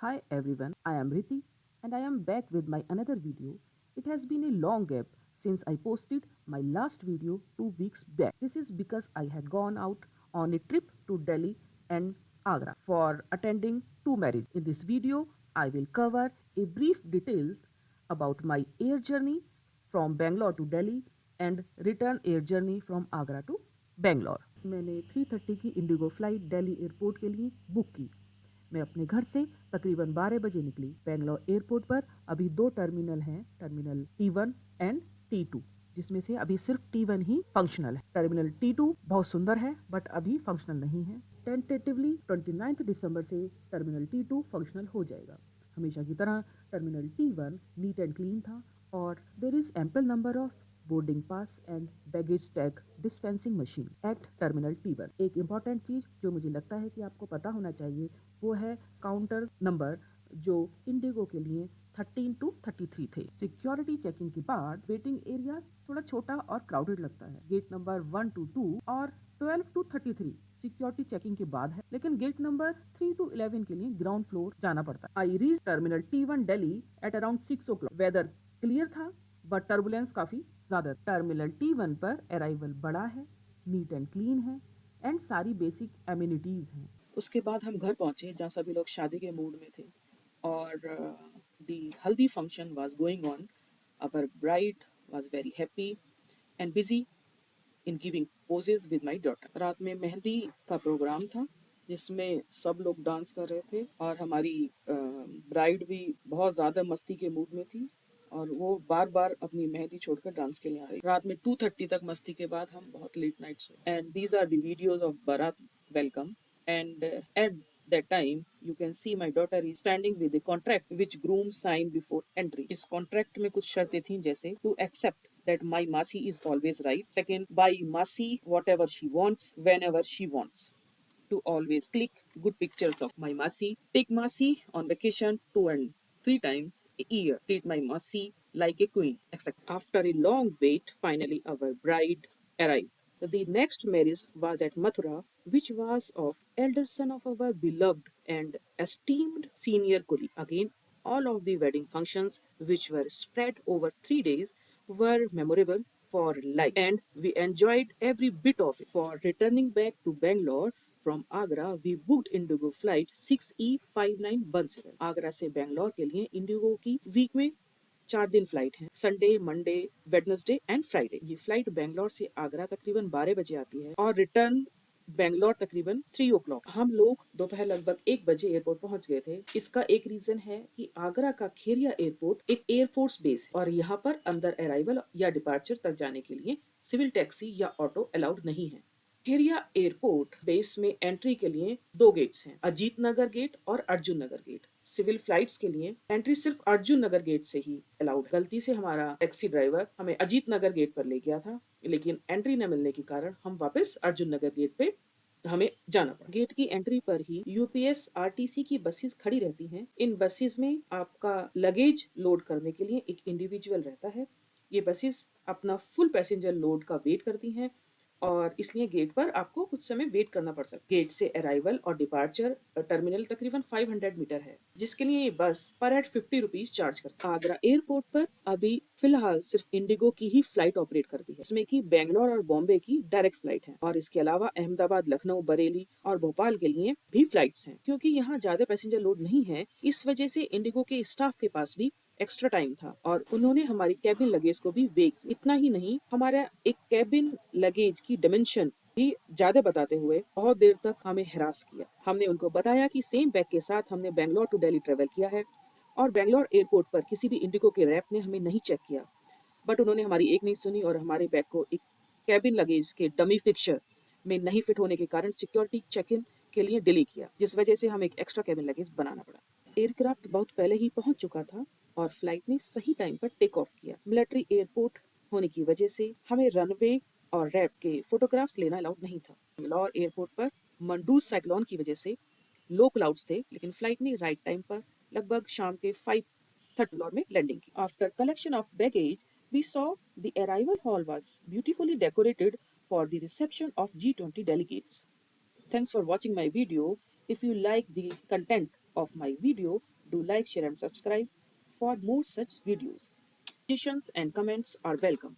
Hi everyone, I am Riti and I am back with my another video. It has been a long gap since I posted my last video 2 weeks back. This is because I had gone out on a trip to Delhi and Agra for attending two marriages. In this video, I will cover a brief details about my air journey from Bangalore to Delhi and return air journey from Agra to Bangalore. मैंने 3:30 की Indigo flight Delhi airport के लिए book की। मैं अपने घर से तकरीबन 12 बजे निकली। बेंगलोर एयरपोर्ट पर अभी दो टर्मिनल हैं, टर्मिनल T1 एंड T2, जिसमें से अभी सिर्फ T1 ही फंक्शनल है। टर्मिनल T2 बहुत सुंदर है बट अभी फंक्शनल नहीं है। टेंटेटिवली 29 दिसंबर से टर्मिनल T2 फंक्शनल हो जाएगा। हमेशा की तरह terminal T1 NEET and clean था और there is ample number of boarding pass and baggage tag dispensing machine eight terminal T1। एक इम्पॉर्टेंट चीज जो मुझे लगता है कि आपको पता होना चाहिए वो है काउंटर नंबर जो इंडिगो के लिए 13 to 33 थे। सिक्योरिटी चेकिंग के बाद वेटिंग एरिया थोड़ा छोटा और क्राउडेड लगता है। गेट नंबर 1 to 2 और 12 to 33 सिक्योरिटी चेकिंग के बाद है, लेकिन गेट नंबर 3 to 11 के लिए ग्राउंड फ्लोर जाना पड़ता है। I reach terminal T1 Delhi at around 6 o'clock। Weather clear था बट टर्बुलेंस काफी ज्यादा। टर्मिनल T1 पर अराइवल बड़ा है, नीट एंड क्लीन है एंड सारी बेसिक एम्यूनिटीज हैं। उसके बाद हम घर पहुंचे जहाँ सभी लोग शादी के मूड में थे और the haldi function was going on. Our bride was very happy and busy in giving poses with my daughter. रात में मेहंदी का प्रोग्राम था जिसमें सब लोग डांस कर रहे थे और हमारी ब्राइड भी बहुत ज़्यादा मस्ती के मूड में थी और वो बार बार अपनी मेहंदी छोड़कर डांस के लिए आ रही। रात में 2:30 तक मस्ती के बाद हम बहुत लेट नाइट सोए। And these are the videos of baraat welcome and at that time you can see my daughter is standing with a contract which groom signed before entry. इस contract में कुछ शर्तें थी जैसे to accept that my Masi is always right, second buy Masi whatever she wants whenever she wants, to always click good pictures of my Masi, take Masi on vacation 2 and 3 times a year, treat my Masi like a queen, etc. After a long wait, finally our bride arrived. The next marriage was at Mathura, which was of elder son of our beloved and esteemed senior colleague. Again, all of the wedding functions, which were spread over 3 days, were memorable for life, and we enjoyed every bit of it. For returning back to Bangalore from Agra, we booked Indigo flight 6E5917। Agra से बैंगलोर के लिए Indigo की week में 4 दिन flight है, Sunday, Monday, Wednesday and Friday. ये flight Bangalore से आगरा तकरीबन 12 बजे आती है और रिटर्न बैंगलोर तकरीबन 3 o'clock। हम लोग दोपहर लगभग 1 बजे एयरपोर्ट पहुंच गए थे। इसका एक रीजन है कि आगरा का खेरिया एयरपोर्ट एक एयरफोर्स बेस है और यहाँ पर अंदर अराइवल या डिपार्चर तक जाने के लिए सिविल टैक्सी या ऑटो अलाउड नहीं है। खेरिया एयरपोर्ट बेस में एंट्री के लिए 2 गेट्स हैं, अजीत नगर गेट और अर्जुन नगर गेट। सिविल फ्लाइट्स के लिए एंट्री सिर्फ अर्जुन नगर गेट से ही अलाउड। गलती से हमारा टैक्सी ड्राइवर हमें अजीत नगर गेट पर ले गया था, लेकिन एंट्री न मिलने के कारण हम वापस अर्जुन नगर गेट पे हमें जाना पड़ा। गेट की एंट्री पर ही यूपीएस आरटीसी की बसेस खड़ी रहती हैं। इन बसेस में आपका लगेज लोड करने के लिए एक इंडिविजुअल रहता है। ये बसेस अपना फुल पैसेंजर लोड का वेट करती हैं और इसलिए गेट पर आपको कुछ समय वेट करना पड़ सकता है। गेट से अराइवल और डिपार्चर टर्मिनल तकरीबन 500 मीटर है, जिसके लिए ये बस पर हेड 50 रुपीज चार्ज करती है। आगरा एयरपोर्ट पर अभी फिलहाल सिर्फ इंडिगो की ही फ्लाइट ऑपरेट करती है, इसमें की बेंगलोर और बॉम्बे की डायरेक्ट फ्लाइट है और इसके अलावा अहमदाबाद, लखनऊ, बरेली और भोपाल के लिए भी फ्लाइट्स हैं। क्योंकि यहाँ ज्यादा पैसेंजर लोड नहीं है, इस वजह से इंडिगो के स्टाफ के पास भी एक्स्ट्रा टाइम था और उन्होंने हमारी कैबिन लगेज को भी वेग। इतना ही नहीं, हमारा एक कैबिन लगेज की डिमेंशन भी ज्यादा बताते हुए बहुत देर तक हमें हरास किया। हमने उनको बताया कि सेम बैग के साथ हमने बैंगलोर टू दिल्ली ट्रेवल किया है और बैंगलोर एयरपोर्ट पर किसी भी इंडिगो के रैप ने हमें नहीं चेक किया, बट उन्होंने हमारी एक नहीं सुनी और हमारे बैग को एक कैबिन लगेज के डमी फिक्चर में नहीं फिट होने के कारण सिक्योरिटी चेक इन के लिए डिले किया, जिस वजह से हमें एक एक्स्ट्रा कैबिन लगेज बनाना पड़ा। एयरक्राफ्ट बहुत पहले ही पहुंच चुका था और फ्लाइट ने सही टाइम पर टेक ऑफ किया। मिलिट्री एयरपोर्ट होने की वजह से हमें रनवे और रैप के फोटोग्राफ्स लेना अलाउड नहीं था। बैंगलोर एयरपोर्ट पर मंडूज साइक्लोन की वजह से लो क्लाउड्स थे, लेकिन फ्लाइट ने राइट टाइम पर लगभग शाम के 5:30 में लैंडिंग की। After collection of baggage we saw the arrival hall was beautifully decorated for the reception of G20 delegates. Thanks for watching my video. If you like the content, of my video, do like, share and subscribe for more such videos. Suggestions and comments are welcome.